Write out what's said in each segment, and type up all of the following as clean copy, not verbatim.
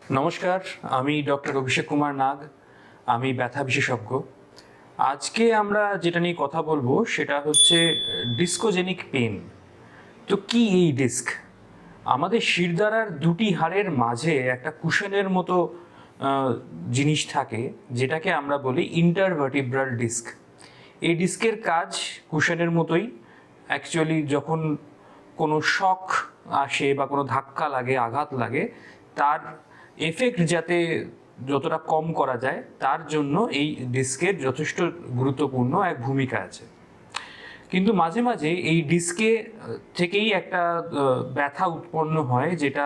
নমস্কার, আমি ডক্টর অভিষেক কুমার নাগ। আমি ব্যথা বিশেষজ্ঞ। আজকে আমরা যেটা নিয়ে কথা বলবো সেটা হচ্ছে ডিস্কোজেনিক পেন। তো কি এই ডিস্ক? আমাদের শিরদাঁড়ার দুটি হাড়ের মাঝে একটা কুশনের মতো জিনিস থাকে, যেটাকে আমরা বলি ইন্টারভার্টিব্রাল ডিস্ক। এই ডিস্কের কাজ কুশনের মতোই। অ্যাকচুয়ালি যখন কোনো শক আসে বা কোনো ধাক্কা লাগে, আঘাত লাগে, তার এফেক্ট যাতে যতটা কম করা যায় তার জন্য এই ডিস্কের যথেষ্ট গুরুত্বপূর্ণ এক ভূমিকা আছে। কিন্তু মাঝে মাঝে এই ডিস্কে থেকেই একটা ব্যথা উৎপন্ন হয়, যেটা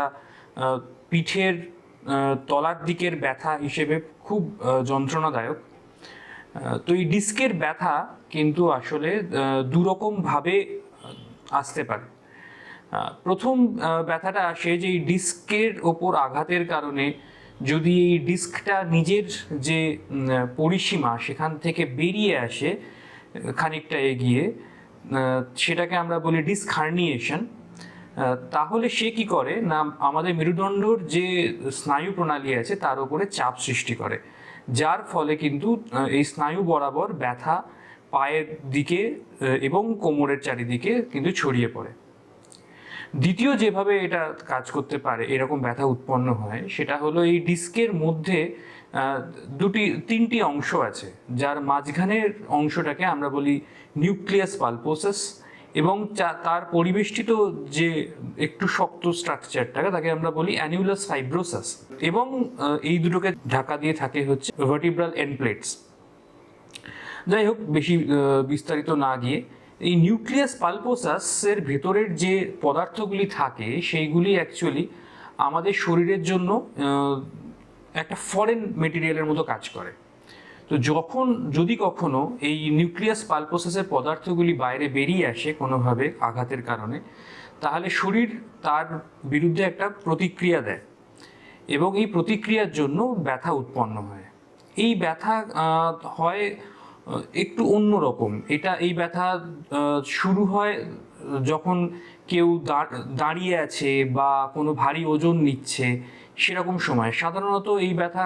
পিঠের তলার দিকের ব্যথা হিসেবে খুব যন্ত্রণাদায়ক। তো এই ডিস্কের ব্যথা কিন্তু আসলে দুরকমভাবে আসতে পারে। প্রথম ব্যথাটা আসে যে এই ডিস্কের ওপর আঘাতের কারণে যদি এই ডিস্কটা নিজের যে পরিসীমা সেখান থেকে বেরিয়ে আসে খানিকটা এগিয়ে, সেটাকে আমরা বলি ডিস্ক হার্নিয়েশন। তাহলে সে কি করে না, আমাদের মেরুদণ্ডর যে স্নায়ু প্রণালী আছে তার উপরে চাপ সৃষ্টি করে, যার ফলে কিন্তু এই স্নায়ু বরাবর ব্যথা পায়ের দিকে এবং কোমরের চারিদিকে কিন্তু ছড়িয়ে পড়ে। দ্বিতীয় যেভাবে এটা কাজ করতে পারে, এরকম ব্যথা উৎপন্ন হয়, সেটা হলো এই ডিস্কের মধ্যে তিনটি অংশ আছে, যার মাঝখানের অংশটাকে আমরা বলি নিউক্লিয়াস পালপোসাস, এবং তার পরিবেষ্টিত যে একটু শক্ত স্ট্রাকচারটাকে তাকে আমরা বলি অ্যানিউলাস ফাইব্রোসাস, এবং এই দুটোকে ঢাকা দিয়ে থাকে হচ্ছে ভার্টিব্রাল এন্ড প্লেটস। যাই হোক, বেশি বিস্তারিত না গিয়ে, এই নিউক্লিয়াস পালপোসাসের ভেতরের যে পদার্থগুলি থাকে সেইগুলি অ্যাকচুয়ালি আমাদের শরীরের জন্য একটা ফরেন মেটেরিয়ালের মতো কাজ করে। তো যদি কখনো এই নিউক্লিয়াস পালপোসাসের পদার্থগুলি বাইরে বেরিয়ে আসে কোনোভাবে আঘাতের কারণে, তাহলে শরীর তার বিরুদ্ধে একটা প্রতিক্রিয়া দেয়, এবং এই প্রতিক্রিয়ার জন্য ব্যথা উৎপন্ন হয়। এই ব্যথা হয় একটু অন্যরকম। এই ব্যথা শুরু হয় যখন কেউ দাঁড়িয়ে আছে বা কোনো ভারী ওজন নিচ্ছে, সেরকম সময়। সাধারণত এই ব্যথা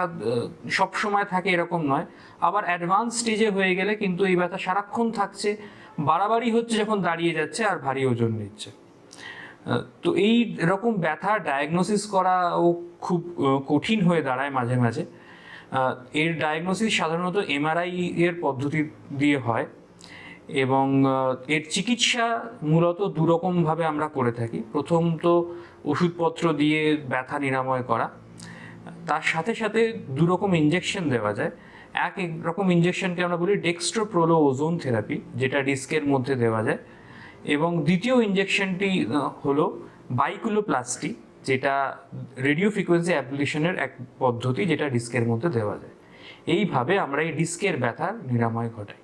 সব সময় থাকে এরকম নয়। আবার অ্যাডভান্স স্টেজে হয়ে গেলে কিন্তু এই ব্যথা সারাক্ষণ থাকছে, বাড়াবাড়ি হচ্ছে যখন দাঁড়িয়ে যাচ্ছে আর ভারী ওজন নিচ্ছে। তো এই এরকম ব্যথা ডায়াগনোসিস করাও খুব কঠিন হয়ে দাঁড়ায় মাঝে মাঝে। এর ডায়াগনোসিস সাধারণত এমআরআই এর পদ্ধতি দিয়ে হয়, এবং এর চিকিৎসা মূলত দুরকমভাবে আমরা করে থাকি। প্রথম তো ওষুধপত্র দিয়ে ব্যথা নিরাময় করা, তার সাথে সাথে দুরকম ইঞ্জেকশন দেওয়া যায়। এক রকম ইঞ্জেকশনকে আমরা বলি ডেক্সট্রোপ্রোলোজোন থেরাপি, যেটা ডিস্কের মধ্যে দেওয়া যায়, এবং দ্বিতীয় ইঞ্জেকশনটি হলো বাইকুলোপ্লাস্টি, যেটা রেডিও ফ্রিকোয়েন্সি অ্যাবলিশনের এক পদ্ধতি, যেটা ডিস্কের মধ্যে দেওয়া যায়। এইভাবে আমরা এই ডিস্কের ব্যথার নিরাময় ঘটাই।